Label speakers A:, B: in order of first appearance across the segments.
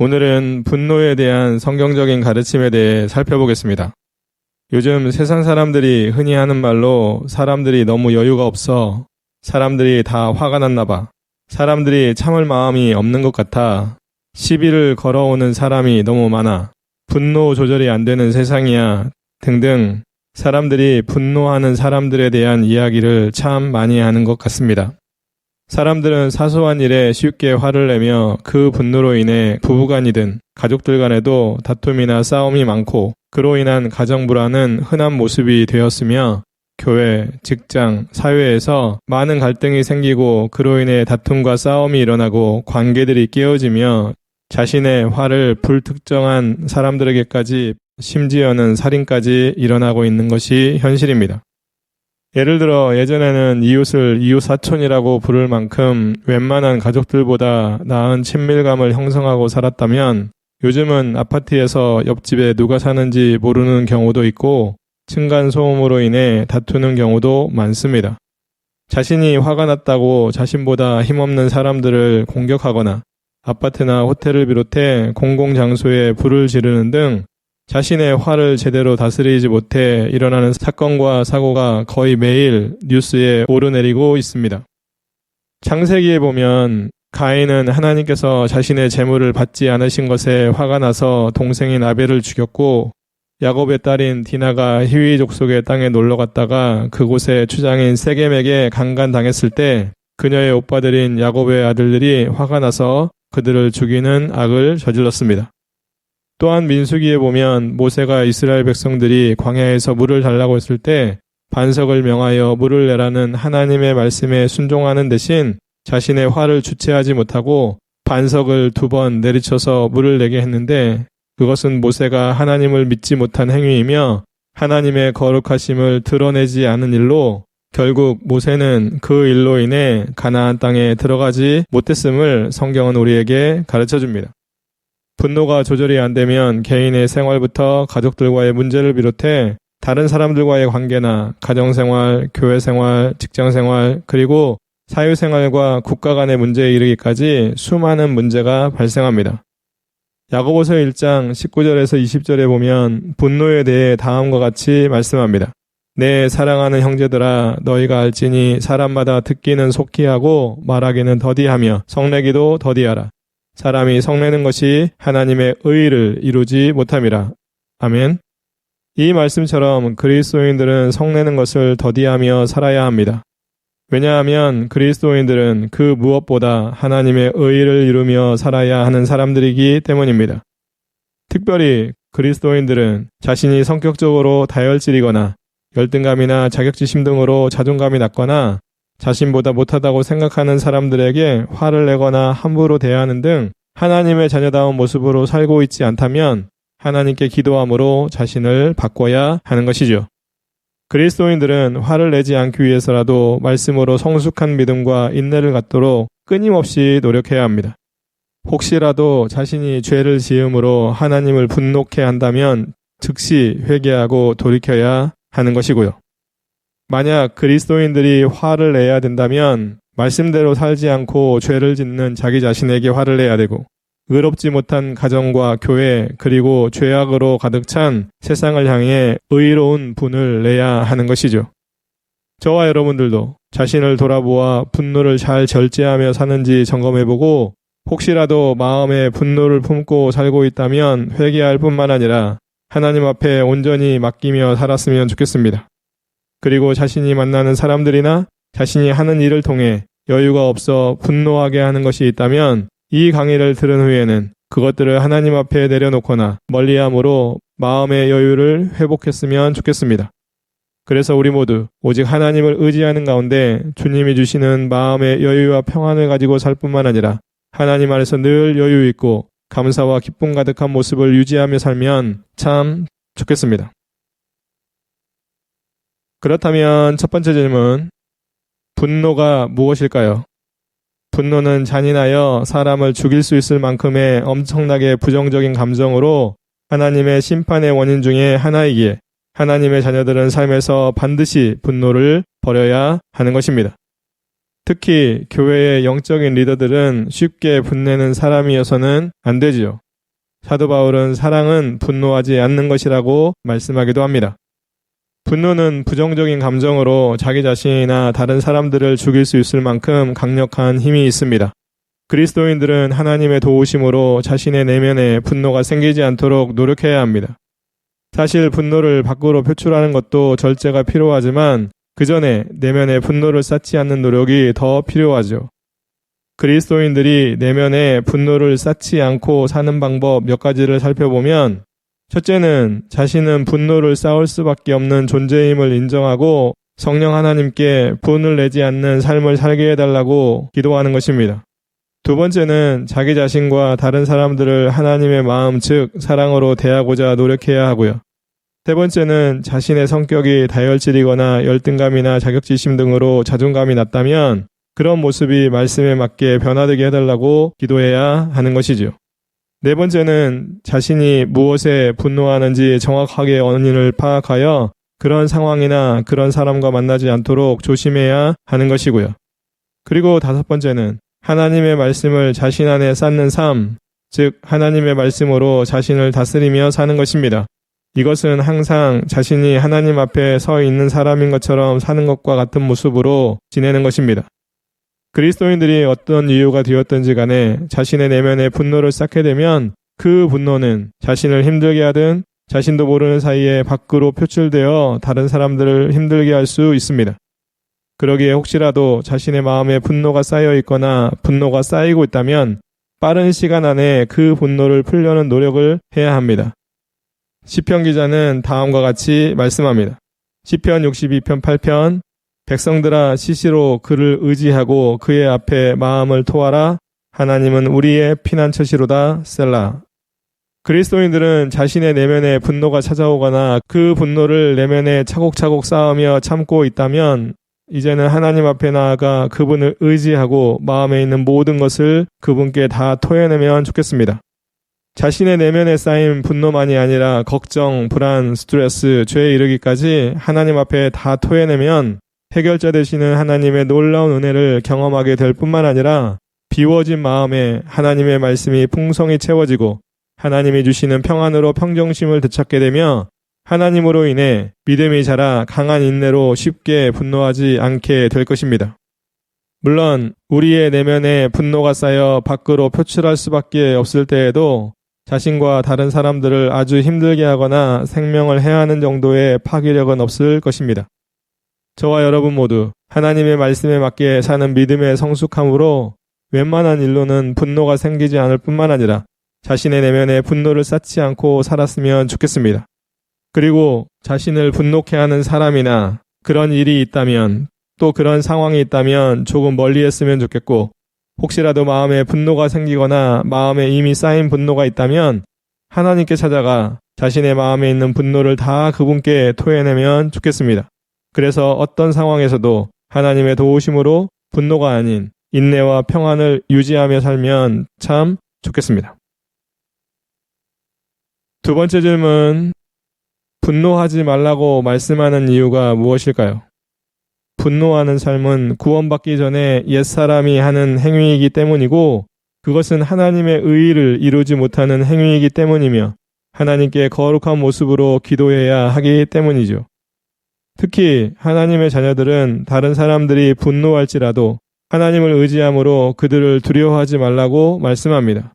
A: 오늘은 분노에 대한 성경적인 가르침에 대해 살펴보겠습니다. 요즘 세상 사람들이 흔히 하는 말로 사람들이 너무 여유가 없어, 사람들이 다 화가 났나 봐, 사람들이 참을 마음이 없는 것 같아, 시비를 걸어오는 사람이 너무 많아, 분노 조절이 안 되는 세상이야 등등 사람들이 분노하는 사람들에 대한 이야기를 참 많이 하는 것 같습니다. 사람들은 사소한 일에 쉽게 화를 내며 그 분노로 인해 부부간이든 가족들 간에도 다툼이나 싸움이 많고 그로 인한 가정 불화는 흔한 모습이 되었으며 교회, 직장, 사회에서 많은 갈등이 생기고 그로 인해 다툼과 싸움이 일어나고 관계들이 깨어지며 자신의 화를 불특정한 사람들에게까지 심지어는 살인까지 일어나고 있는 것이 현실입니다. 예를 들어 예전에는 이웃을 이웃사촌이라고 부를 만큼 웬만한 가족들보다 나은 친밀감을 형성하고 살았다면 요즘은 아파트에서 옆집에 누가 사는지 모르는 경우도 있고 층간소음으로 인해 다투는 경우도 많습니다. 자신이 화가 났다고 자신보다 힘없는 사람들을 공격하거나 아파트나 호텔을 비롯해 공공장소에 불을 지르는 등 자신의 화를 제대로 다스리지 못해 일어나는 사건과 사고가 거의 매일 뉴스에 오르내리고 있습니다. 창세기에 보면 가인은 하나님께서 자신의 재물을 받지 않으신 것에 화가 나서 동생인 아벨을 죽였고 야곱의 딸인 디나가 히위 족속의 땅에 놀러 갔다가 그곳의 추장인 세겜에게 강간당했을 때 그녀의 오빠들인 야곱의 아들들이 화가 나서 그들을 죽이는 악을 저질렀습니다. 또한 민수기에 보면 모세가 이스라엘 백성들이 광야에서 물을 달라고 했을 때 반석을 명하여 물을 내라는 하나님의 말씀에 순종하는 대신 자신의 화를 주체하지 못하고 반석을 2번 내리쳐서 물을 내게 했는데 그것은 모세가 하나님을 믿지 못한 행위이며 하나님의 거룩하심을 드러내지 않은 일로 결국 모세는 그 일로 인해 가나안 땅에 들어가지 못했음을 성경은 우리에게 가르쳐줍니다. 분노가 조절이 안 되면 개인의 생활부터 가족들과의 문제를 비롯해 다른 사람들과의 관계나 가정생활, 교회생활, 직장생활, 그리고 사회생활과 국가 간의 문제에 이르기까지 수많은 문제가 발생합니다. 야고보서 1장 19절에서 20절에 보면 분노에 대해 다음과 같이 말씀합니다. 내 사랑하는 형제들아 너희가 알지니 사람마다 듣기는 속히 하고 말하기는 더디하며 성내기도 더디하라. 사람이 성내는 것이 하나님의 의를 이루지 못함이라. 아멘. 이 말씀처럼 그리스도인들은 성내는 것을 더디하며 살아야 합니다. 왜냐하면 그리스도인들은 그 무엇보다 하나님의 의를 이루며 살아야 하는 사람들이기 때문입니다. 특별히 그리스도인들은 자신이 성격적으로 다혈질이거나 열등감이나 자격지심 등으로 자존감이 낮거나 자신보다 못하다고 생각하는 사람들에게 화를 내거나 함부로 대하는 등 하나님의 자녀다운 모습으로 살고 있지 않다면 하나님께 기도함으로 자신을 바꿔야 하는 것이죠. 그리스도인들은 화를 내지 않기 위해서라도 말씀으로 성숙한 믿음과 인내를 갖도록 끊임없이 노력해야 합니다. 혹시라도 자신이 죄를 지음으로 하나님을 분노케 한다면 즉시 회개하고 돌이켜야 하는 것이고요. 만약 그리스도인들이 화를 내야 된다면 말씀대로 살지 않고 죄를 짓는 자기 자신에게 화를 내야 되고 의롭지 못한 가정과 교회 그리고 죄악으로 가득 찬 세상을 향해 의로운 분을 내야 하는 것이죠. 저와 여러분들도 자신을 돌아보아 분노를 잘 절제하며 사는지 점검해보고 혹시라도 마음에 분노를 품고 살고 있다면 회개할 뿐만 아니라 하나님 앞에 온전히 맡기며 살았으면 좋겠습니다. 그리고 자신이 만나는 사람들이나 자신이 하는 일을 통해 여유가 없어 분노하게 하는 것이 있다면 이 강의를 들은 후에는 그것들을 하나님 앞에 내려놓거나 멀리함으로 마음의 여유를 회복했으면 좋겠습니다. 그래서 우리 모두 오직 하나님을 의지하는 가운데 주님이 주시는 마음의 여유와 평안을 가지고 살 뿐만 아니라 하나님 안에서 늘 여유 있고 감사와 기쁨 가득한 모습을 유지하며 살면 참 좋겠습니다. 그렇다면 첫 번째 질문, 분노가 무엇일까요? 분노는 잔인하여 사람을 죽일 수 있을 만큼의 엄청나게 부정적인 감정으로 하나님의 심판의 원인 중에 하나이기에 하나님의 자녀들은 삶에서 반드시 분노를 버려야 하는 것입니다. 특히 교회의 영적인 리더들은 쉽게 분내는 사람이어서는 안 되지요. 사도 바울은 사랑은 분노하지 않는 것이라고 말씀하기도 합니다. 분노는 부정적인 감정으로 자기 자신이나 다른 사람들을 죽일 수 있을 만큼 강력한 힘이 있습니다. 그리스도인들은 하나님의 도우심으로 자신의 내면에 분노가 생기지 않도록 노력해야 합니다. 사실 분노를 밖으로 표출하는 것도 절제가 필요하지만 그 전에 내면에 분노를 쌓지 않는 노력이 더 필요하죠. 그리스도인들이 내면에 분노를 쌓지 않고 사는 방법 몇 가지를 살펴보면 첫째는 자신은 분노를 쌓을 수밖에 없는 존재임을 인정하고 성령 하나님께 분을 내지 않는 삶을 살게 해달라고 기도하는 것입니다. 두 번째는 자기 자신과 다른 사람들을 하나님의 마음 즉 사랑으로 대하고자 노력해야 하고요. 세 번째는 자신의 성격이 다혈질이거나 열등감이나 자격지심 등으로 자존감이 낮다면 그런 모습이 말씀에 맞게 변화되게 해달라고 기도해야 하는 것이지요. 네 번째는 자신이 무엇에 분노하는지 정확하게 원인을 파악하여 그런 상황이나 그런 사람과 만나지 않도록 조심해야 하는 것이고요. 그리고 다섯 번째는 하나님의 말씀을 자신 안에 쌓는 삶, 즉 하나님의 말씀으로 자신을 다스리며 사는 것입니다. 이것은 항상 자신이 하나님 앞에 서 있는 사람인 것처럼 사는 것과 같은 모습으로 지내는 것입니다. 그리스도인들이 어떤 이유가 되었든지 간에 자신의 내면에 분노를 쌓게 되면 그 분노는 자신을 힘들게 하든 자신도 모르는 사이에 밖으로 표출되어 다른 사람들을 힘들게 할 수 있습니다. 그러기에 혹시라도 자신의 마음에 분노가 쌓여 있거나 분노가 쌓이고 있다면 빠른 시간 안에 그 분노를 풀려는 노력을 해야 합니다. 시편 기자는 다음과 같이 말씀합니다. 시편 62편 8편 백성들아 시시로 그를 의지하고 그의 앞에 마음을 토하라. 하나님은 우리의 피난처시로다. 셀라. 그리스도인들은 자신의 내면에 분노가 찾아오거나 그 분노를 내면에 차곡차곡 쌓으며 참고 있다면 이제는 하나님 앞에 나아가 그분을 의지하고 마음에 있는 모든 것을 그분께 다 토해내면 좋겠습니다. 자신의 내면에 쌓인 분노만이 아니라 걱정, 불안, 스트레스, 죄에 이르기까지 하나님 앞에 다 토해내면 해결자 되시는 하나님의 놀라운 은혜를 경험하게 될 뿐만 아니라 비워진 마음에 하나님의 말씀이 풍성히 채워지고 하나님이 주시는 평안으로 평정심을 되찾게 되며 하나님으로 인해 믿음이 자라 강한 인내로 쉽게 분노하지 않게 될 것입니다. 물론 우리의 내면에 분노가 쌓여 밖으로 표출할 수밖에 없을 때에도 자신과 다른 사람들을 아주 힘들게 하거나 생명을 해하는 정도의 파괴력은 없을 것입니다. 저와 여러분 모두 하나님의 말씀에 맞게 사는 믿음의 성숙함으로 웬만한 일로는 분노가 생기지 않을 뿐만 아니라 자신의 내면에 분노를 쌓지 않고 살았으면 좋겠습니다. 그리고 자신을 분노케 하는 사람이나 그런 일이 있다면 또 그런 상황이 있다면 조금 멀리 했으면 좋겠고 혹시라도 마음에 분노가 생기거나 마음에 이미 쌓인 분노가 있다면 하나님께 찾아가 자신의 마음에 있는 분노를 다 그분께 토해내면 좋겠습니다. 그래서 어떤 상황에서도 하나님의 도우심으로 분노가 아닌 인내와 평안을 유지하며 살면 참 좋겠습니다. 두 번째 질문, 분노하지 말라고 말씀하는 이유가 무엇일까요? 분노하는 삶은 구원받기 전에 옛사람이 하는 행위이기 때문이고 그것은 하나님의 의의를 이루지 못하는 행위이기 때문이며 하나님께 거룩한 모습으로 기도해야 하기 때문이죠. 특히 하나님의 자녀들은 다른 사람들이 분노할지라도 하나님을 의지함으로 그들을 두려워하지 말라고 말씀합니다.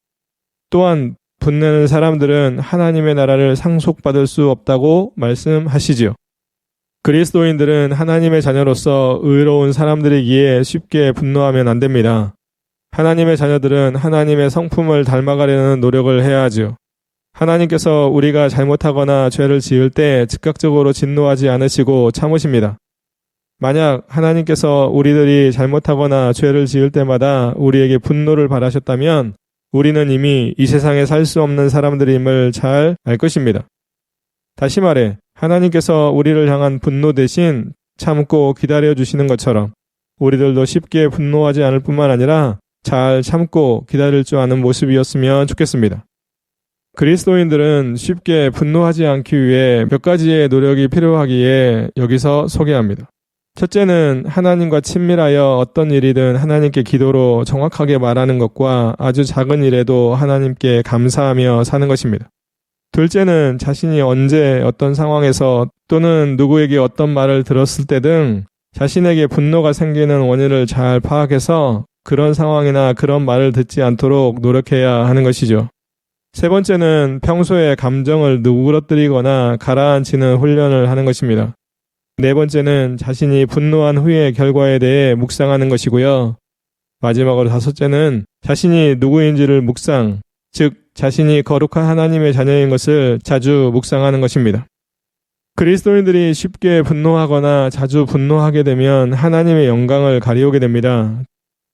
A: 또한 분내는 사람들은 하나님의 나라를 상속받을 수 없다고 말씀하시지요. 그리스도인들은 하나님의 자녀로서 의로운 사람들이기에 쉽게 분노하면 안 됩니다. 하나님의 자녀들은 하나님의 성품을 닮아가려는 노력을 해야 하죠. 하나님께서 우리가 잘못하거나 죄를 지을 때 즉각적으로 진노하지 않으시고 참으십니다. 만약 하나님께서 우리들이 잘못하거나 죄를 지을 때마다 우리에게 분노를 바라셨다면 우리는 이미 이 세상에 살 수 없는 사람들임을 잘 알 것입니다. 다시 말해 하나님께서 우리를 향한 분노 대신 참고 기다려주시는 것처럼 우리들도 쉽게 분노하지 않을 뿐만 아니라 잘 참고 기다릴 줄 아는 모습이었으면 좋겠습니다. 그리스도인들은 쉽게 분노하지 않기 위해 몇 가지의 노력이 필요하기에 여기서 소개합니다. 첫째는 하나님과 친밀하여 어떤 일이든 하나님께 기도로 정확하게 말하는 것과 아주 작은 일에도 하나님께 감사하며 사는 것입니다. 둘째는 자신이 언제 어떤 상황에서 또는 누구에게 어떤 말을 들었을 때 등 자신에게 분노가 생기는 원인을 잘 파악해서 그런 상황이나 그런 말을 듣지 않도록 노력해야 하는 것이죠. 세 번째는 평소에 감정을 누그러뜨리거나 가라앉히는 훈련을 하는 것입니다. 네 번째는 자신이 분노한 후의 결과에 대해 묵상하는 것이고요. 마지막으로 다섯째는 자신이 누구인지를 묵상, 즉 자신이 거룩한 하나님의 자녀인 것을 자주 묵상하는 것입니다. 그리스도인들이 쉽게 분노하거나 자주 분노하게 되면 하나님의 영광을 가리우게 됩니다.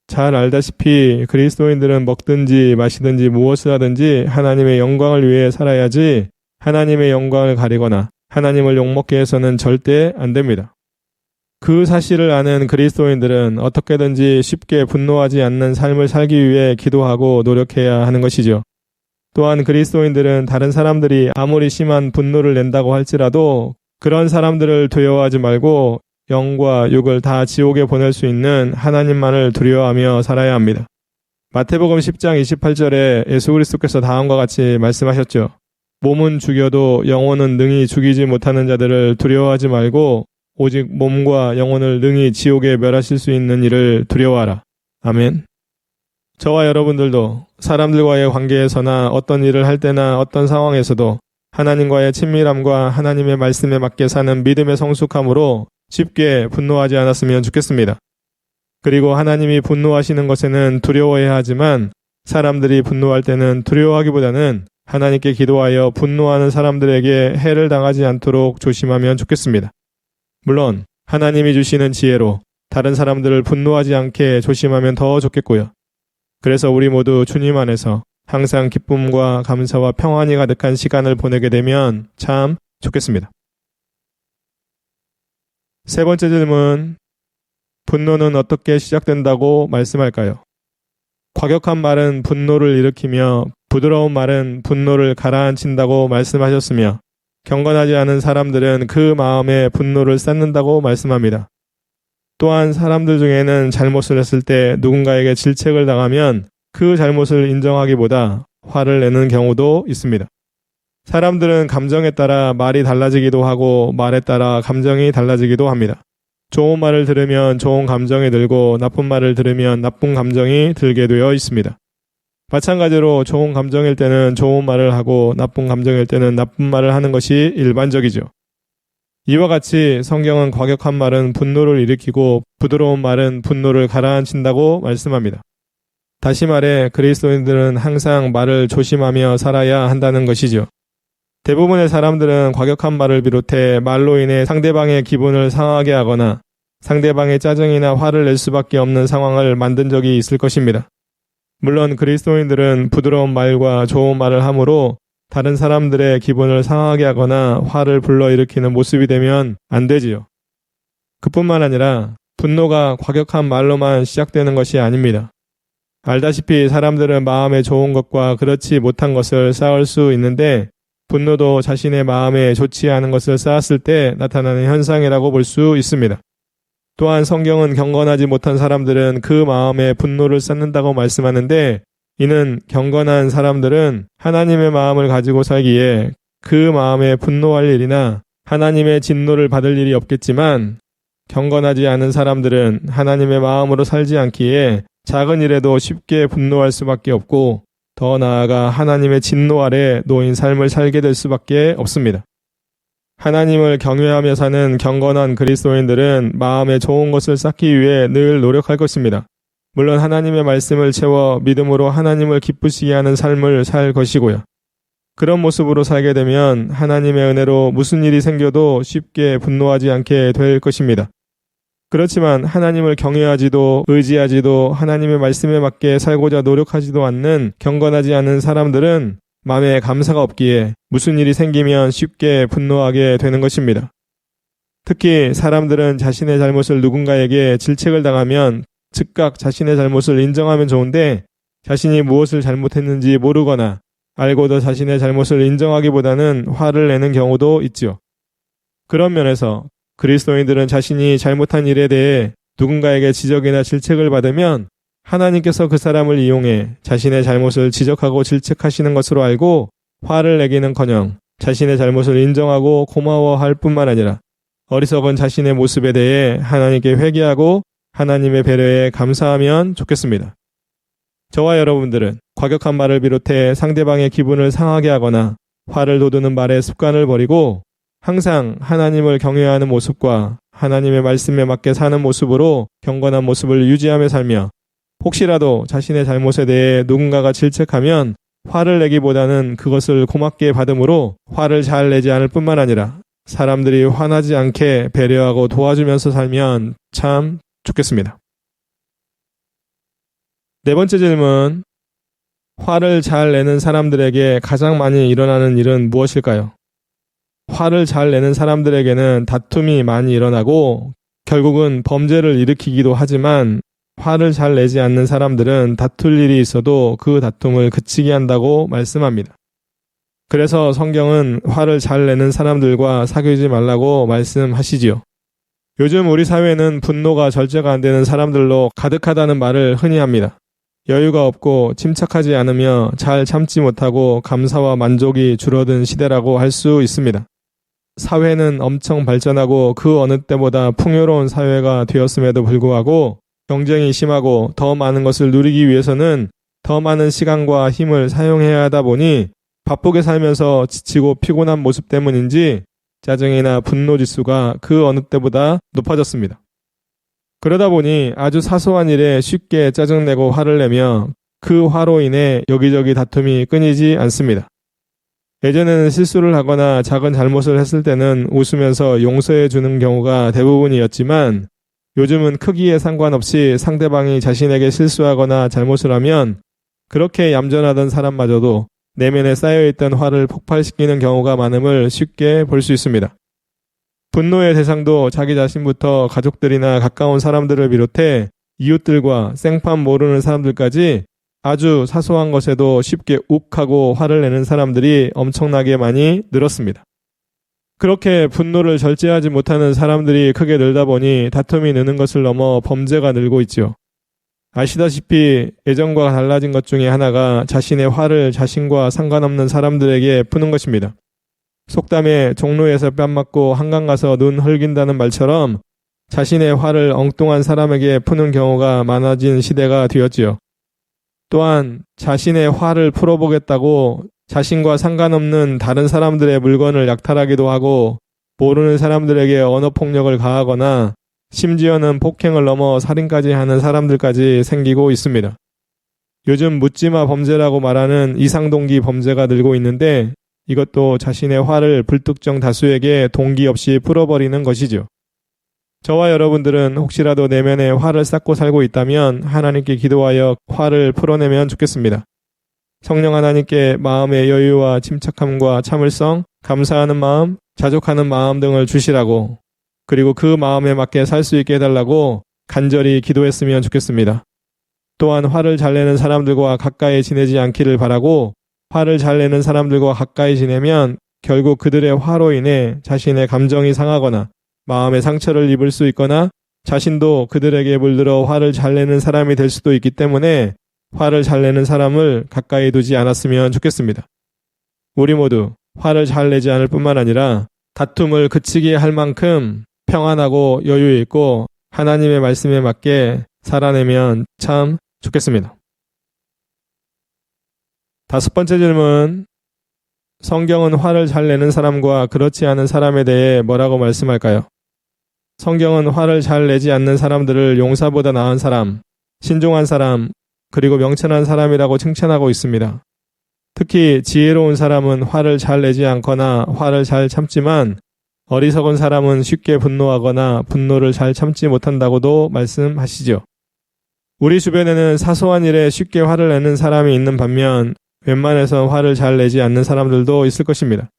A: 잘 알다시피 그리스도인들은 먹든지 마시든지 무엇을 하든지 하나님의 영광을 위해 살아야지 하나님의 영광을 가리거나 하나님을 욕먹게 해서는 절대 안 됩니다. 그 사실을 아는 그리스도인들은 어떻게든지 쉽게 분노하지 않는 삶을 살기 위해 기도하고 노력해야 하는 것이죠. 또한 그리스도인들은 다른 사람들이 아무리 심한 분노를 낸다고 할지라도 그런 사람들을 두려워하지 말고 영과 육을 다 지옥에 보낼 수 있는 하나님만을 두려워하며 살아야 합니다. 마태복음 10장 28절에 예수 그리스도께서 다음과 같이 말씀하셨죠. 몸은 죽여도 영혼은 능히 죽이지 못하는 자들을 두려워하지 말고 오직 몸과 영혼을 능히 지옥에 멸하실 수 있는 이를 두려워하라. 아멘. 저와 여러분들도 사람들과의 관계에서나 어떤 일을 할 때나 어떤 상황에서도 하나님과의 친밀함과 하나님의 말씀에 맞게 사는 믿음의 성숙함으로 쉽게 분노하지 않았으면 좋겠습니다. 그리고 하나님이 분노하시는 것에는 두려워해야 하지만 사람들이 분노할 때는 두려워하기보다는 하나님께 기도하여 분노하는 사람들에게 해를 당하지 않도록 조심하면 좋겠습니다. 물론 하나님이 주시는 지혜로 다른 사람들을 분노하지 않게 조심하면 더 좋겠고요. 그래서 우리 모두 주님 안에서 항상 기쁨과 감사와 평안이 가득한 시간을 보내게 되면 참 좋겠습니다. 세 번째 질문, 분노는 어떻게 시작된다고 말씀할까요? 과격한 말은 분노를 일으키며 부드러운 말은 분노를 가라앉힌다고 말씀하셨으며 경건하지 않은 사람들은 그 마음에 분노를 쌓는다고 말씀합니다. 또한 사람들 중에는 잘못을 했을 때 누군가에게 질책을 당하면 그 잘못을 인정하기보다 화를 내는 경우도 있습니다. 사람들은 감정에 따라 말이 달라지기도 하고 말에 따라 감정이 달라지기도 합니다. 좋은 말을 들으면 좋은 감정이 들고 나쁜 말을 들으면 나쁜 감정이 들게 되어 있습니다. 마찬가지로 좋은 감정일 때는 좋은 말을 하고 나쁜 감정일 때는 나쁜 말을 하는 것이 일반적이죠. 이와 같이 성경은 과격한 말은 분노를 일으키고 부드러운 말은 분노를 가라앉힌다고 말씀합니다. 다시 말해 그리스도인들은 항상 말을 조심하며 살아야 한다는 것이죠. 대부분의 사람들은 과격한 말을 비롯해 말로 인해 상대방의 기분을 상하게 하거나 상대방의 짜증이나 화를 낼 수밖에 없는 상황을 만든 적이 있을 것입니다. 물론 그리스도인들은 부드러운 말과 좋은 말을 함으로 다른 사람들의 기분을 상하게 하거나 화를 불러일으키는 모습이 되면 안 되지요. 그뿐만 아니라 분노가 과격한 말로만 시작되는 것이 아닙니다. 알다시피 사람들은 마음에 좋은 것과 그렇지 못한 것을 쌓을 수 있는데 분노도 자신의 마음에 좋지 않은 것을 쌓았을 때 나타나는 현상이라고 볼 수 있습니다. 또한 성경은 경건하지 못한 사람들은 그 마음에 분노를 쌓는다고 말씀하는데 이는 경건한 사람들은 하나님의 마음을 가지고 살기에 그 마음에 분노할 일이나 하나님의 진노를 받을 일이 없겠지만 경건하지 않은 사람들은 하나님의 마음으로 살지 않기에 작은 일에도 쉽게 분노할 수밖에 없고 더 나아가 하나님의 진노 아래 놓인 삶을 살게 될 수밖에 없습니다. 하나님을 경외하며 사는 경건한 그리스도인들은 마음에 좋은 것을 쌓기 위해 늘 노력할 것입니다. 물론 하나님의 말씀을 채워 믿음으로 하나님을 기쁘시게 하는 삶을 살 것이고요. 그런 모습으로 살게 되면 하나님의 은혜로 무슨 일이 생겨도 쉽게 분노하지 않게 될 것입니다. 그렇지만 하나님을 경외하지도 의지하지도 하나님의 말씀에 맞게 살고자 노력하지도 않는 경건하지 않은 사람들은 마음에 감사가 없기에 무슨 일이 생기면 쉽게 분노하게 되는 것입니다. 특히 사람들은 자신의 잘못을 누군가에게 질책을 당하면 즉각 자신의 잘못을 인정하면 좋은데 자신이 무엇을 잘못했는지 모르거나 알고도 자신의 잘못을 인정하기보다는 화를 내는 경우도 있죠. 그런 면에서 그리스도인들은 자신이 잘못한 일에 대해 누군가에게 지적이나 질책을 받으면 하나님께서 그 사람을 이용해 자신의 잘못을 지적하고 질책하시는 것으로 알고 화를 내기는커녕 자신의 잘못을 인정하고 고마워할 뿐만 아니라 어리석은 자신의 모습에 대해 하나님께 회개하고 하나님의 배려에 감사하면 좋겠습니다. 저와 여러분들은 과격한 말을 비롯해 상대방의 기분을 상하게 하거나 화를 돋우는 말의 습관을 버리고 항상 하나님을 경외하는 모습과 하나님의 말씀에 맞게 사는 모습으로 경건한 모습을 유지하며 살며 혹시라도 자신의 잘못에 대해 누군가가 질책하면 화를 내기보다는 그것을 고맙게 받음으로 화를 잘 내지 않을 뿐만 아니라 사람들이 화나지 않게 배려하고 도와주면서 살면 참 좋겠습니다. 네 번째 질문. 화를 잘 내는 사람들에게 가장 많이 일어나는 일은 무엇일까요? 화를 잘 내는 사람들에게는 다툼이 많이 일어나고 결국은 범죄를 일으키기도 하지만 화를 잘 내지 않는 사람들은 다툴 일이 있어도 그 다툼을 그치게 한다고 말씀합니다. 그래서 성경은 화를 잘 내는 사람들과 사귀지 말라고 말씀하시지요. 요즘 우리 사회는 분노가 절제가 안 되는 사람들로 가득하다는 말을 흔히 합니다. 여유가 없고 침착하지 않으며 잘 참지 못하고 감사와 만족이 줄어든 시대라고 할 수 있습니다. 사회는 엄청 발전하고 그 어느 때보다 풍요로운 사회가 되었음에도 불구하고 경쟁이 심하고 더 많은 것을 누리기 위해서는 더 많은 시간과 힘을 사용해야 하다 보니 바쁘게 살면서 지치고 피곤한 모습 때문인지 짜증이나 분노 지수가 그 어느 때보다 높아졌습니다. 그러다 보니 아주 사소한 일에 쉽게 짜증내고 화를 내며 그 화로 인해 여기저기 다툼이 끊이지 않습니다. 예전에는 실수를 하거나 작은 잘못을 했을 때는 웃으면서 용서해 주는 경우가 대부분이었지만 요즘은 크기에 상관없이 상대방이 자신에게 실수하거나 잘못을 하면 그렇게 얌전하던 사람마저도 내면에 쌓여있던 화를 폭발시키는 경우가 많음을 쉽게 볼 수 있습니다. 분노의 대상도 자기 자신부터 가족들이나 가까운 사람들을 비롯해 이웃들과 생판 모르는 사람들까지 아주 사소한 것에도 쉽게 욱하고 화를 내는 사람들이 엄청나게 많이 늘었습니다. 그렇게 분노를 절제하지 못하는 사람들이 크게 늘다 보니 다툼이 느는 것을 넘어 범죄가 늘고 있죠. 아시다시피 예전과 달라진 것 중에 하나가 자신의 화를 자신과 상관없는 사람들에게 푸는 것입니다. 속담에 종로에서 뺨 맞고 한강 가서 눈 흘긴다는 말처럼 자신의 화를 엉뚱한 사람에게 푸는 경우가 많아진 시대가 되었지요. 또한 자신의 화를 풀어보겠다고 자신과 상관없는 다른 사람들의 물건을 약탈하기도 하고 모르는 사람들에게 언어폭력을 가하거나 심지어는 폭행을 넘어 살인까지 하는 사람들까지 생기고 있습니다. 요즘 묻지마 범죄라고 말하는 이상동기 범죄가 늘고 있는데 이것도 자신의 화를 불특정 다수에게 동기 없이 풀어버리는 것이죠. 저와 여러분들은 혹시라도 내면에 화를 쌓고 살고 있다면 하나님께 기도하여 화를 풀어내면 좋겠습니다. 성령 하나님께 마음의 여유와 침착함과 참을성, 감사하는 마음, 자족하는 마음 등을 주시라고 그리고 그 마음에 맞게 살 수 있게 해달라고 간절히 기도했으면 좋겠습니다. 또한 화를 잘 내는 사람들과 가까이 지내지 않기를 바라고 화를 잘 내는 사람들과 가까이 지내면 결국 그들의 화로 인해 자신의 감정이 상하거나 마음의 상처를 입을 수 있거나 자신도 그들에게 물들어 화를 잘 내는 사람이 될 수도 있기 때문에 화를 잘 내는 사람을 가까이 두지 않았으면 좋겠습니다. 우리 모두 화를 잘 내지 않을 뿐만 아니라 다툼을 그치게 할 만큼 평안하고 여유 있고 하나님의 말씀에 맞게 살아내면 참 좋겠습니다. 다섯 번째 질문. 성경은 화를 잘 내는 사람과 그렇지 않은 사람에 대해 뭐라고 말씀할까요? 성경은 화를 잘 내지 않는 사람들을 용사보다 나은 사람, 신중한 사람, 그리고 명철한 사람이라고 칭찬하고 있습니다. 특히 지혜로운 사람은 화를 잘 내지 않거나 화를 잘 참지만 어리석은 사람은 쉽게 분노하거나 분노를 잘 참지 못한다고도 말씀하시죠. 우리 주변에는 사소한 일에 쉽게 화를 내는 사람이 있는 반면 웬만해선 화를 잘 내지 않는 사람들도 있을 것입니다.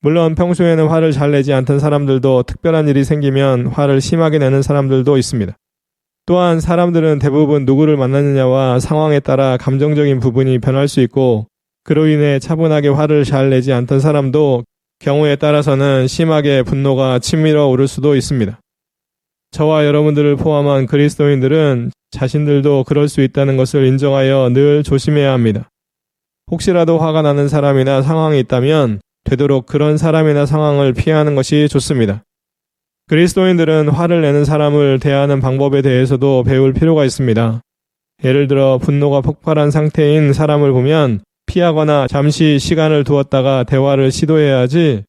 A: 물론 평소에는 화를 잘 내지 않던 사람들도 특별한 일이 생기면 화를 심하게 내는 사람들도 있습니다. 또한 사람들은 대부분 누구를 만나느냐와 상황에 따라 감정적인 부분이 변할 수 있고 그로 인해 차분하게 화를 잘 내지 않던 사람도 경우에 따라서는 심하게 분노가 치밀어 오를 수도 있습니다. 저와 여러분들을 포함한 그리스도인들은 자신들도 그럴 수 있다는 것을 인정하여 늘 조심해야 합니다. 혹시라도 화가 나는 사람이나 상황이 있다면 되도록 그런 사람이나 상황을 피하는 것이 좋습니다. 그리스도인들은 화를 내는 사람을 대하는 방법에 대해서도 배울 필요가 있습니다. 예를 들어 분노가 폭발한 상태인 사람을 보면 피하거나 잠시 시간을 두었다가 대화를 시도해야 하지,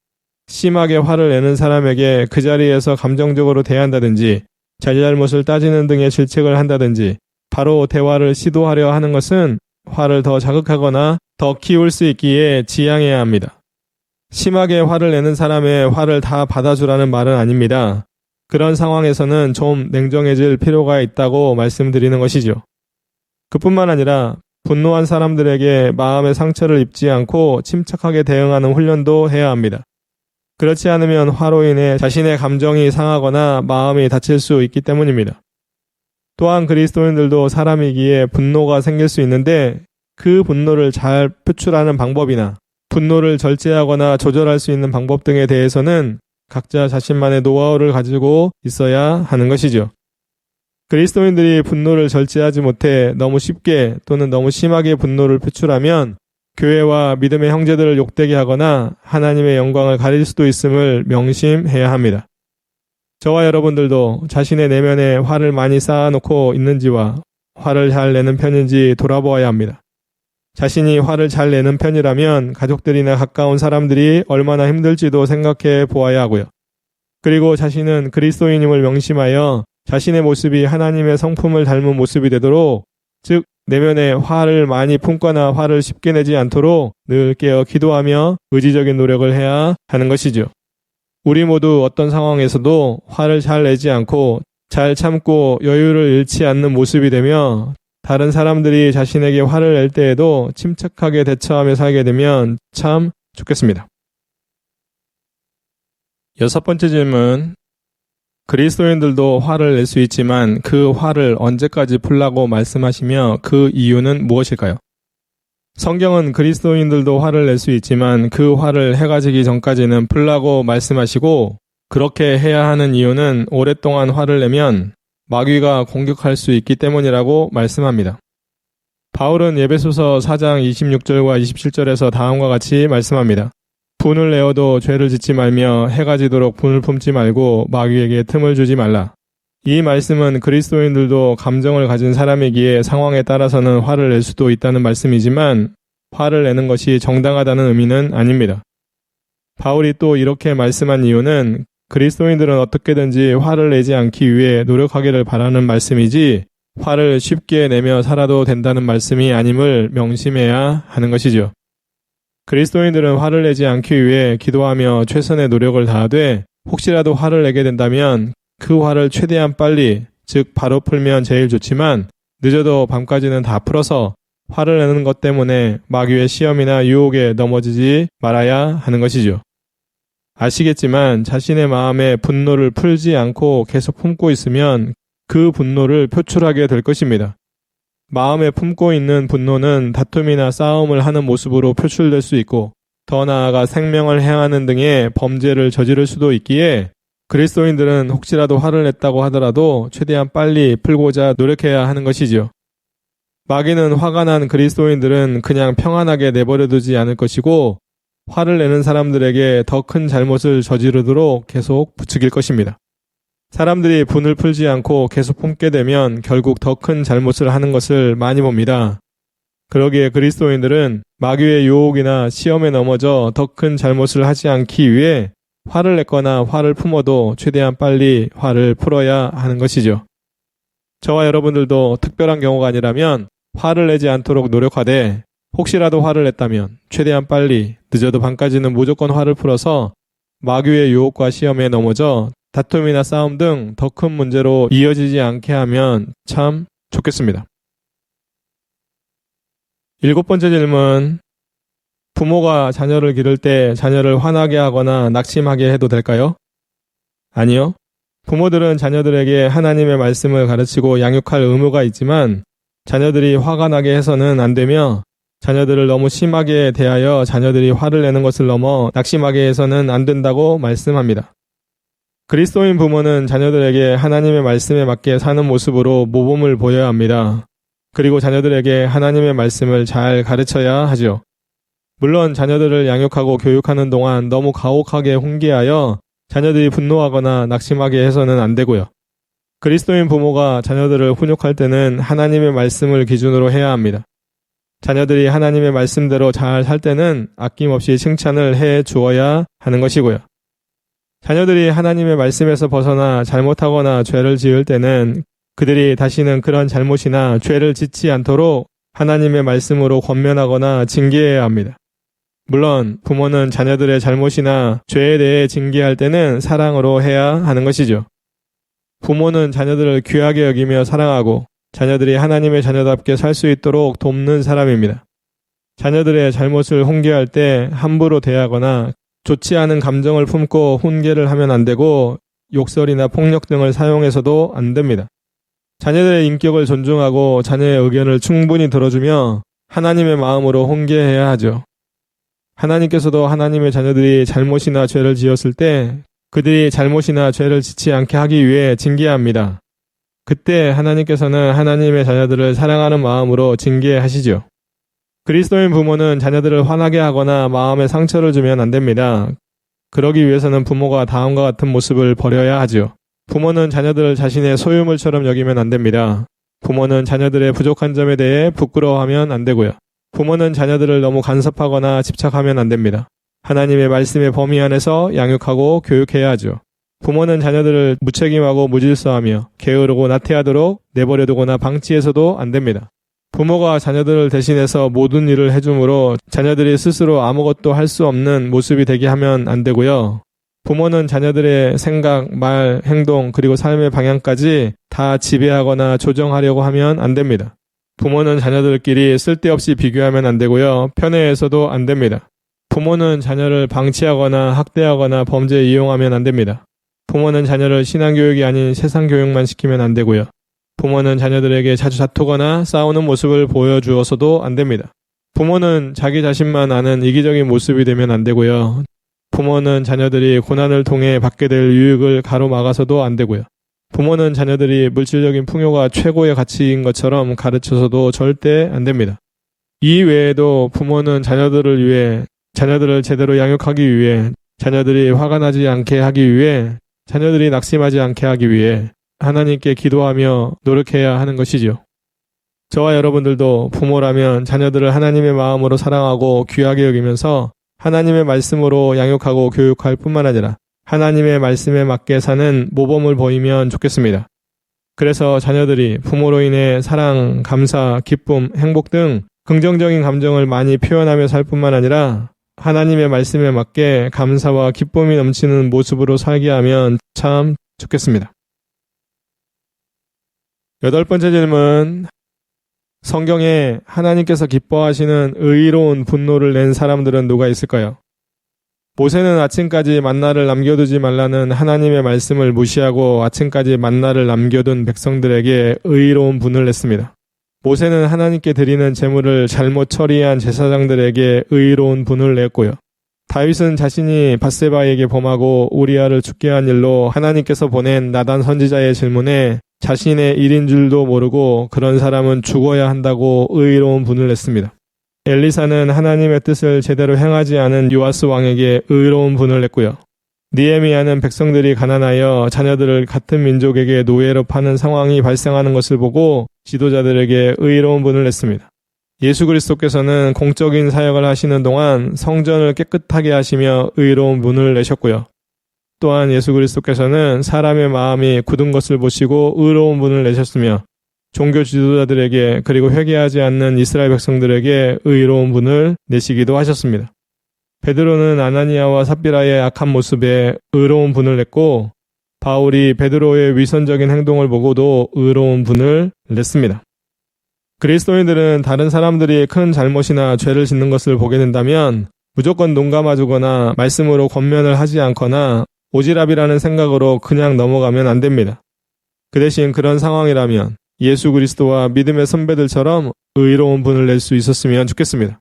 A: 심하게 화를 내는 사람에게 그 자리에서 감정적으로 대한다든지 잘잘못을 따지는 등의 질책을 한다든지 바로 대화를 시도하려 하는 것은 화를 더 자극하거나 더 키울 수 있기에 지양해야 합니다. 심하게 화를 내는 사람의 화를 다 받아주라는 말은 아닙니다. 그런 상황에서는 좀 냉정해질 필요가 있다고 말씀드리는 것이죠. 그뿐만 아니라 분노한 사람들에게 마음의 상처를 입지 않고 침착하게 대응하는 훈련도 해야 합니다. 그렇지 않으면 화로 인해 자신의 감정이 상하거나 마음이 다칠 수 있기 때문입니다. 또한 그리스도인들도 사람이기에 분노가 생길 수 있는데 그 분노를 잘 표출하는 방법이나 분노를 절제하거나 조절할 수 있는 방법 등에 대해서는 각자 자신만의 노하우를 가지고 있어야 하는 것이죠. 그리스도인들이 분노를 절제하지 못해 너무 쉽게 또는 너무 심하게 분노를 표출하면 교회와 믿음의 형제들을 욕되게 하거나 하나님의 영광을 가릴 수도 있음을 명심해야 합니다. 저와 여러분들도 자신의 내면에 화를 많이 쌓아놓고 있는지와 화를 잘 내는 편인지 돌아보아야 합니다. 자신이 화를 잘 내는 편이라면 가족들이나 가까운 사람들이 얼마나 힘들지도 생각해 보아야 하고요. 그리고 자신은 그리스도인임을 명심하여 자신의 모습이 하나님의 성품을 닮은 모습이 되도록, 즉 내면에 화를 많이 품거나 화를 쉽게 내지 않도록 늘 깨어 기도하며 의지적인 노력을 해야 하는 것이죠. 우리 모두 어떤 상황에서도 화를 잘 내지 않고 잘 참고 여유를 잃지 않는 모습이 되며 다른 사람들이 자신에게 화를 낼 때에도 침착하게 대처하며 살게 되면 참 좋겠습니다. 6번째 질문. 그리스도인들도 화를 낼 수 있지만 그 화를 언제까지 풀라고 말씀하시며 그 이유는 무엇일까요? 성경은 그리스도인들도 화를 낼 수 있지만 그 화를 해가 지기 전까지는 풀라고 말씀하시고, 그렇게 해야 하는 이유는 오랫동안 화를 내면 마귀가 공격할 수 있기 때문이라고 말씀합니다. 바울은 에베소서 4장 26절과 27절에서 다음과 같이 말씀합니다. 분을 내어도 죄를 짓지 말며 해가 지도록 분을 품지 말고 마귀에게 틈을 주지 말라. 이 말씀은 그리스도인들도 감정을 가진 사람이기에 상황에 따라서는 화를 낼 수도 있다는 말씀이지만 화를 내는 것이 정당하다는 의미는 아닙니다. 바울이 또 이렇게 말씀한 이유는 그리스도인들은 어떻게든지 화를 내지 않기 위해 노력하기를 바라는 말씀이지 화를 쉽게 내며 살아도 된다는 말씀이 아님을 명심해야 하는 것이죠. 그리스도인들은 화를 내지 않기 위해 기도하며 최선의 노력을 다하되 혹시라도 화를 내게 된다면 그 화를 최대한 빨리, 즉 바로 풀면 제일 좋지만 늦어도 밤까지는 다 풀어서 화를 내는 것 때문에 마귀의 시험이나 유혹에 넘어지지 말아야 하는 것이죠. 아시겠지만 자신의 마음에 분노를 풀지 않고 계속 품고 있으면 그 분노를 표출하게 될 것입니다. 마음에 품고 있는 분노는 다툼이나 싸움을 하는 모습으로 표출될 수 있고 더 나아가 생명을 해하는 등의 범죄를 저지를 수도 있기에 그리스도인들은 혹시라도 화를 냈다고 하더라도 최대한 빨리 풀고자 노력해야 하는 것이죠. 마귀는 화가 난 그리스도인들은 그냥 평안하게 내버려두지 않을 것이고 화를 내는 사람들에게 더 큰 잘못을 저지르도록 계속 부추길 것입니다. 사람들이 분을 풀지 않고 계속 품게 되면 결국 더 큰 잘못을 하는 것을 많이 봅니다. 그러기에 그리스도인들은 마귀의 유혹이나 시험에 넘어져 더 큰 잘못을 하지 않기 위해 화를 냈거나 화를 품어도 최대한 빨리 화를 풀어야 하는 것이죠. 저와 여러분들도 특별한 경우가 아니라면 화를 내지 않도록 노력하되 혹시라도 화를 냈다면 최대한 빨리, 늦어도 밤까지는 무조건 화를 풀어서 마귀의 유혹과 시험에 넘어져 다툼이나 싸움 등 더 큰 문제로 이어지지 않게 하면 참 좋겠습니다. 7번째 질문. 부모가 자녀를 기를 때 자녀를 화나게 하거나 낙심하게 해도 될까요? 아니요. 부모들은 자녀들에게 하나님의 말씀을 가르치고 양육할 의무가 있지만 자녀들이 화가 나게 해서는 안 되며 자녀들을 너무 심하게 대하여 자녀들이 화를 내는 것을 넘어 낙심하게 해서는 안 된다고 말씀합니다. 그리스도인 부모는 자녀들에게 하나님의 말씀에 맞게 사는 모습으로 모범을 보여야 합니다. 그리고 자녀들에게 하나님의 말씀을 잘 가르쳐야 하죠. 물론 자녀들을 양육하고 교육하는 동안 너무 가혹하게 훈계하여 자녀들이 분노하거나 낙심하게 해서는 안 되고요. 그리스도인 부모가 자녀들을 훈육할 때는 하나님의 말씀을 기준으로 해야 합니다. 자녀들이 하나님의 말씀대로 잘 살 때는 아낌없이 칭찬을 해 주어야 하는 것이고요. 자녀들이 하나님의 말씀에서 벗어나 잘못하거나 죄를 지을 때는 그들이 다시는 그런 잘못이나 죄를 짓지 않도록 하나님의 말씀으로 권면하거나 징계해야 합니다. 물론 부모는 자녀들의 잘못이나 죄에 대해 징계할 때는 사랑으로 해야 하는 것이죠. 부모는 자녀들을 귀하게 여기며 사랑하고 자녀들이 하나님의 자녀답게 살 수 있도록 돕는 사람입니다. 자녀들의 잘못을 훈계할 때 함부로 대하거나 좋지 않은 감정을 품고 훈계를 하면 안 되고 욕설이나 폭력 등을 사용해서도 안 됩니다. 자녀들의 인격을 존중하고 자녀의 의견을 충분히 들어주며 하나님의 마음으로 훈계해야 하죠. 하나님께서도 하나님의 자녀들이 잘못이나 죄를 지었을 때 그들이 잘못이나 죄를 짓지 않게 하기 위해 징계합니다. 그때 하나님께서는 하나님의 자녀들을 사랑하는 마음으로 징계하시죠. 그리스도인 부모는 자녀들을 화나게 하거나 마음에 상처를 주면 안 됩니다. 그러기 위해서는 부모가 다음과 같은 모습을 버려야 하죠. 부모는 자녀들을 자신의 소유물처럼 여기면 안 됩니다. 부모는 자녀들의 부족한 점에 대해 부끄러워하면 안 되고요. 부모는 자녀들을 너무 간섭하거나 집착하면 안 됩니다. 하나님의 말씀의 범위 안에서 양육하고 교육해야 하죠. 부모는 자녀들을 무책임하고 무질서하며 게으르고 나태하도록 내버려두거나 방치해서도 안 됩니다. 부모가 자녀들을 대신해서 모든 일을 해주므로 자녀들이 스스로 아무것도 할 수 없는 모습이 되게 하면 안 되고요. 부모는 자녀들의 생각, 말, 행동 그리고 삶의 방향까지 다 지배하거나 조정하려고 하면 안 됩니다. 부모는 자녀들끼리 쓸데없이 비교하면 안 되고요. 편애해서도 안 됩니다. 부모는 자녀를 방치하거나 학대하거나 범죄에 이용하면 안 됩니다. 부모는 자녀를 신앙교육이 아닌 세상교육만 시키면 안 되고요. 부모는 자녀들에게 자주 다투거나 싸우는 모습을 보여주어서도 안 됩니다. 부모는 자기 자신만 아는 이기적인 모습이 되면 안 되고요. 부모는 자녀들이 고난을 통해 받게 될 유익을 가로막아서도 안 되고요. 부모는 자녀들이 물질적인 풍요가 최고의 가치인 것처럼 가르쳐서도 절대 안 됩니다. 이 외에도 부모는 자녀들을 위해, 자녀들을 제대로 양육하기 위해, 자녀들이 화가 나지 않게 하기 위해, 자녀들이 낙심하지 않게 하기 위해 하나님께 기도하며 노력해야 하는 것이죠. 저와 여러분들도 부모라면 자녀들을 하나님의 마음으로 사랑하고 귀하게 여기면서 하나님의 말씀으로 양육하고 교육할 뿐만 아니라 하나님의 말씀에 맞게 사는 모범을 보이면 좋겠습니다. 그래서 자녀들이 부모로 인해 사랑, 감사, 기쁨, 행복 등 긍정적인 감정을 많이 표현하며 살 뿐만 아니라 하나님의 말씀에 맞게 감사와 기쁨이 넘치는 모습으로 살게 하면 참 좋겠습니다. 8번째 질문. 성경에 하나님께서 기뻐하시는 의로운 분노를 낸 사람들은 누가 있을까요? 모세는 아침까지 만나를 남겨두지 말라는 하나님의 말씀을 무시하고 아침까지 만나를 남겨둔 백성들에게 의로운 분을 냈습니다. 모세는 하나님께 드리는 제물을 잘못 처리한 제사장들에게 의로운 분을 냈고요. 다윗은 자신이 밧세바에게 범하고 우리아를 죽게 한 일로 하나님께서 보낸 나단 선지자의 질문에 자신의 일인 줄도 모르고 그런 사람은 죽어야 한다고 의로운 분을 냈습니다. 엘리사는 하나님의 뜻을 제대로 행하지 않은 요아스 왕에게 의로운 분을 냈고요. 느헤미야는 백성들이 가난하여 자녀들을 같은 민족에게 노예로 파는 상황이 발생하는 것을 보고 지도자들에게 의로운 분을 냈습니다. 예수 그리스도께서는 공적인 사역을 하시는 동안 성전을 깨끗하게 하시며 의로운 분을 내셨고요. 또한 예수 그리스도께서는 사람의 마음이 굳은 것을 보시고 의로운 분을 내셨으며 종교 지도자들에게 그리고 회개하지 않는 이스라엘 백성들에게 의로운 분을 내시기도 하셨습니다. 베드로는 아나니아와 삽비라의 악한 모습에 의로운 분을 냈고 바울이 베드로의 위선적인 행동을 보고도 의로운 분을 냈습니다. 그리스도인들은 다른 사람들이 큰 잘못이나 죄를 짓는 것을 보게 된다면 무조건 눈 감아주거나 말씀으로 권면을 하지 않거나 오지랖이라는 생각으로 그냥 넘어가면 안 됩니다. 그 대신 그런 상황이라면 예수 그리스도와 믿음의 선배들처럼 의로운 분을 낼 수 있었으면 좋겠습니다.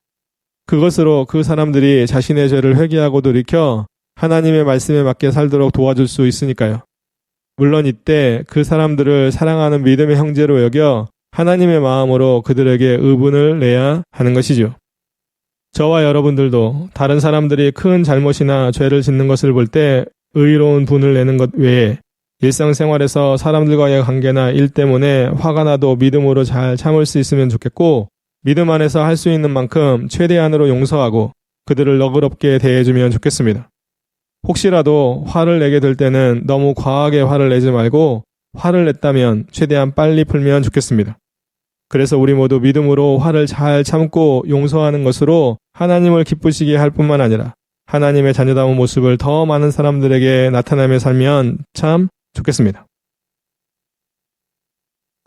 A: 그것으로 그 사람들이 자신의 죄를 회개하고 돌이켜 하나님의 말씀에 맞게 살도록 도와줄 수 있으니까요. 물론 이때 그 사람들을 사랑하는 믿음의 형제로 여겨 하나님의 마음으로 그들에게 의분을 내야 하는 것이죠. 저와 여러분들도 다른 사람들이 큰 잘못이나 죄를 짓는 것을 볼 때 의로운 분을 내는 것 외에 일상생활에서 사람들과의 관계나 일 때문에 화가 나도 믿음으로 잘 참을 수 있으면 좋겠고, 믿음 안에서 할 수 있는 만큼 최대한으로 용서하고 그들을 너그럽게 대해주면 좋겠습니다. 혹시라도 화를 내게 될 때는 너무 과하게 화를 내지 말고 화를 냈다면 최대한 빨리 풀면 좋겠습니다. 그래서 우리 모두 믿음으로 화를 잘 참고 용서하는 것으로 하나님을 기쁘시게 할 뿐만 아니라 하나님의 자녀다운 모습을 더 많은 사람들에게 나타내며 살면 참 좋겠습니다.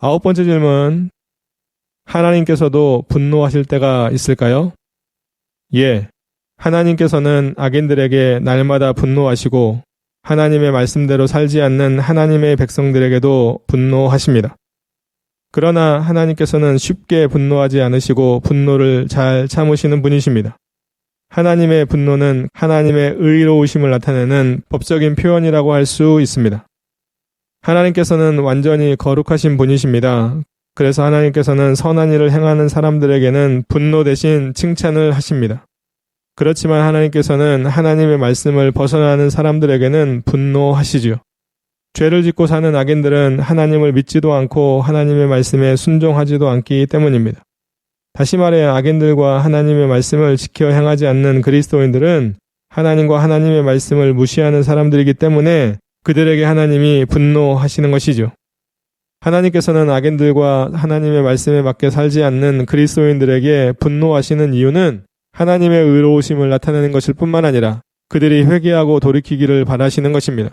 A: 9번째 질문. 하나님께서도 분노하실 때가 있을까요? 예. 하나님께서는 악인들에게 날마다 분노하시고 하나님의 말씀대로 살지 않는 하나님의 백성들에게도 분노하십니다. 그러나 하나님께서는 쉽게 분노하지 않으시고 분노를 잘 참으시는 분이십니다. 하나님의 분노는 하나님의 의로우심을 나타내는 법적인 표현이라고 할 수 있습니다. 하나님께서는 완전히 거룩하신 분이십니다. 그래서 하나님께서는 선한 일을 행하는 사람들에게는 분노 대신 칭찬을 하십니다. 그렇지만 하나님께서는 하나님의 말씀을 벗어나는 사람들에게는 분노하시지요. 죄를 짓고 사는 악인들은 하나님을 믿지도 않고 하나님의 말씀에 순종하지도 않기 때문입니다. 다시 말해 악인들과 하나님의 말씀을 지켜 행하지 않는 그리스도인들은 하나님과 하나님의 말씀을 무시하는 사람들이기 때문에 그들에게 하나님이 분노하시는 것이죠. 하나님께서는 악인들과 하나님의 말씀에 맞게 살지 않는 그리스도인들에게 분노하시는 이유는 하나님의 의로우심을 나타내는 것일 뿐만 아니라 그들이 회개하고 돌이키기를 바라시는 것입니다.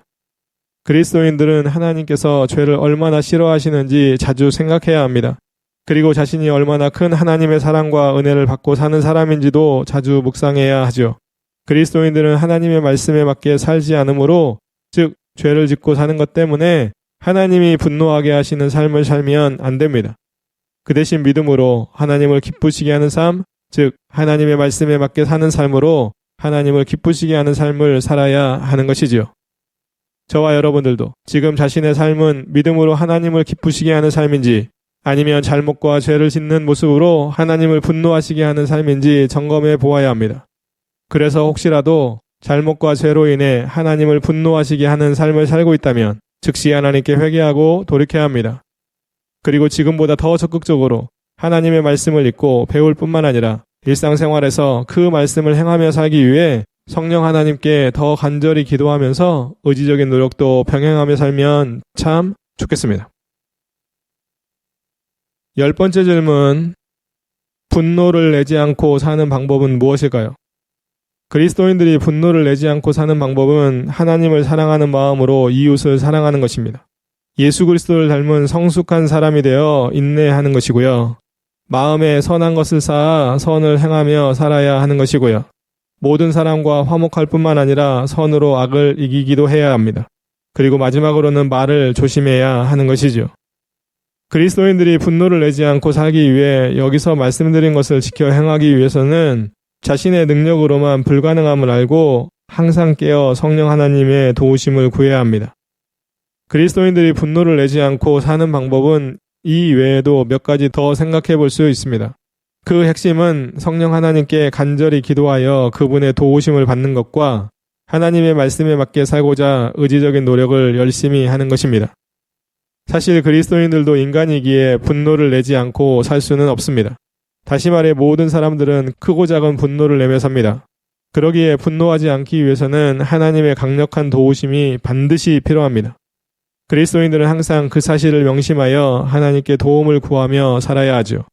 A: 그리스도인들은 하나님께서 죄를 얼마나 싫어하시는지 자주 생각해야 합니다. 그리고 자신이 얼마나 큰 하나님의 사랑과 은혜를 받고 사는 사람인지도 자주 묵상해야 하죠. 그리스도인들은 하나님의 말씀에 맞게 살지 않으므로, 즉 죄를 짓고 사는 것 때문에 하나님이 분노하게 하시는 삶을 살면 안 됩니다. 그 대신 믿음으로 하나님을 기쁘시게 하는 삶, 즉 하나님의 말씀에 맞게 사는 삶으로 하나님을 기쁘시게 하는 삶을 살아야 하는 것이지요. 저와 여러분들도 지금 자신의 삶은 믿음으로 하나님을 기쁘시게 하는 삶인지 아니면 잘못과 죄를 짓는 모습으로 하나님을 분노하시게 하는 삶인지 점검해 보아야 합니다. 그래서 혹시라도 잘못과 죄로 인해 하나님을 분노하시게 하는 삶을 살고 있다면 즉시 하나님께 회개하고 돌이켜야 합니다. 그리고 지금보다 더 적극적으로 하나님의 말씀을 읽고 배울 뿐만 아니라 일상생활에서 그 말씀을 행하며 살기 위해 성령 하나님께 더 간절히 기도하면서 의지적인 노력도 병행하며 살면 참 좋겠습니다. 10번째 질문. 분노를 내지 않고 사는 방법은 무엇일까요? 그리스도인들이 분노를 내지 않고 사는 방법은 하나님을 사랑하는 마음으로 이웃을 사랑하는 것입니다. 예수 그리스도를 닮은 성숙한 사람이 되어 인내하는 것이고요. 마음에 선한 것을 쌓아 선을 행하며 살아야 하는 것이고요. 모든 사람과 화목할 뿐만 아니라 선으로 악을 이기기도 해야 합니다. 그리고 마지막으로는 말을 조심해야 하는 것이죠. 그리스도인들이 분노를 내지 않고 살기 위해 여기서 말씀드린 것을 지켜 행하기 위해서는 자신의 능력으로만 불가능함을 알고 항상 깨어 성령 하나님의 도우심을 구해야 합니다. 그리스도인들이 분노를 내지 않고 사는 방법은 이 외에도 몇 가지 더 생각해 볼 수 있습니다. 그 핵심은 성령 하나님께 간절히 기도하여 그분의 도우심을 받는 것과 하나님의 말씀에 맞게 살고자 의지적인 노력을 열심히 하는 것입니다. 사실 그리스도인들도 인간이기에 분노를 내지 않고 살 수는 없습니다. 다시 말해 모든 사람들은 크고 작은 분노를 내며 삽니다. 그러기에 분노하지 않기 위해서는 하나님의 강력한 도우심이 반드시 필요합니다. 그리스도인들은 항상 그 사실을 명심하여 하나님께 도움을 구하며 살아야 하죠.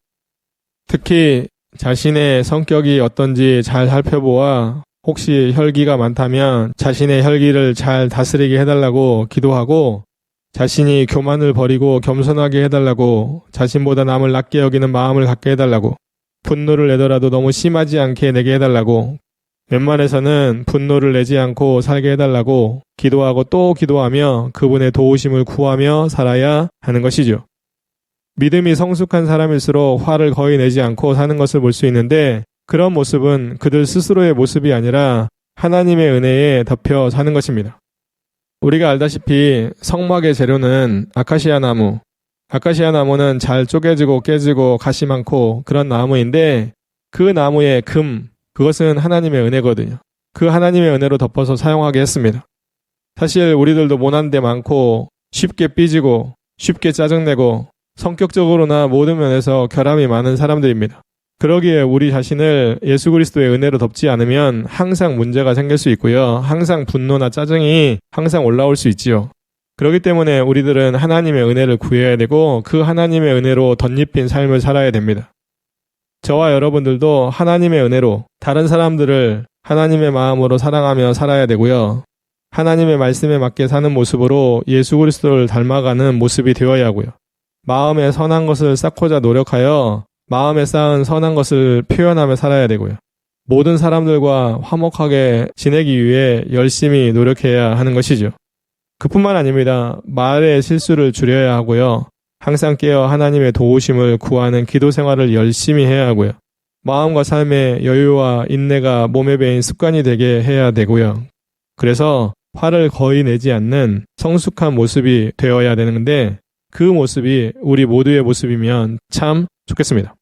A: 특히 자신의 성격이 어떤지 잘 살펴보아 혹시 혈기가 많다면 자신의 혈기를 잘 다스리게 해달라고 기도하고, 자신이 교만을 버리고 겸손하게 해달라고, 자신보다 남을 낮게 여기는 마음을 갖게 해달라고, 분노를 내더라도 너무 심하지 않게 내게 해달라고, 웬만해서는 분노를 내지 않고 살게 해달라고 기도하고 또 기도하며 그분의 도우심을 구하며 살아야 하는 것이죠. 믿음이 성숙한 사람일수록 화를 거의 내지 않고 사는 것을 볼 수 있는데 그런 모습은 그들 스스로의 모습이 아니라 하나님의 은혜에 덮여 사는 것입니다. 우리가 알다시피 성막의 재료는 아카시아 나무. 아카시아 나무는 잘 쪼개지고 깨지고 가시 많고 그런 나무인데 그 나무의 금, 그것은 하나님의 은혜거든요. 그 하나님의 은혜로 덮어서 사용하게 했습니다. 사실 우리들도 모난 데 많고 쉽게 삐지고 쉽게 짜증내고 성격적으로나 모든 면에서 결함이 많은 사람들입니다. 그러기에 우리 자신을 예수 그리스도의 은혜로 덮지 않으면 항상 문제가 생길 수 있고요. 항상 분노나 짜증이 항상 올라올 수 있지요. 그렇기 때문에 우리들은 하나님의 은혜를 구해야 되고 그 하나님의 은혜로 덧입힌 삶을 살아야 됩니다. 저와 여러분들도 하나님의 은혜로 다른 사람들을 하나님의 마음으로 사랑하며 살아야 되고요. 하나님의 말씀에 맞게 사는 모습으로 예수 그리스도를 닮아가는 모습이 되어야 하고요. 마음에 선한 것을 쌓고자 노력하여 마음에 쌓은 선한 것을 표현하며 살아야 되고요. 모든 사람들과 화목하게 지내기 위해 열심히 노력해야 하는 것이죠. 그뿐만 아닙니다. 말의 실수를 줄여야 하고요. 항상 깨어 하나님의 도우심을 구하는 기도 생활을 열심히 해야 하고요. 마음과 삶의 여유와 인내가 몸에 배인 습관이 되게 해야 되고요. 그래서 화를 거의 내지 않는 성숙한 모습이 되어야 되는데 그 모습이 우리 모두의 모습이면 참 좋겠습니다.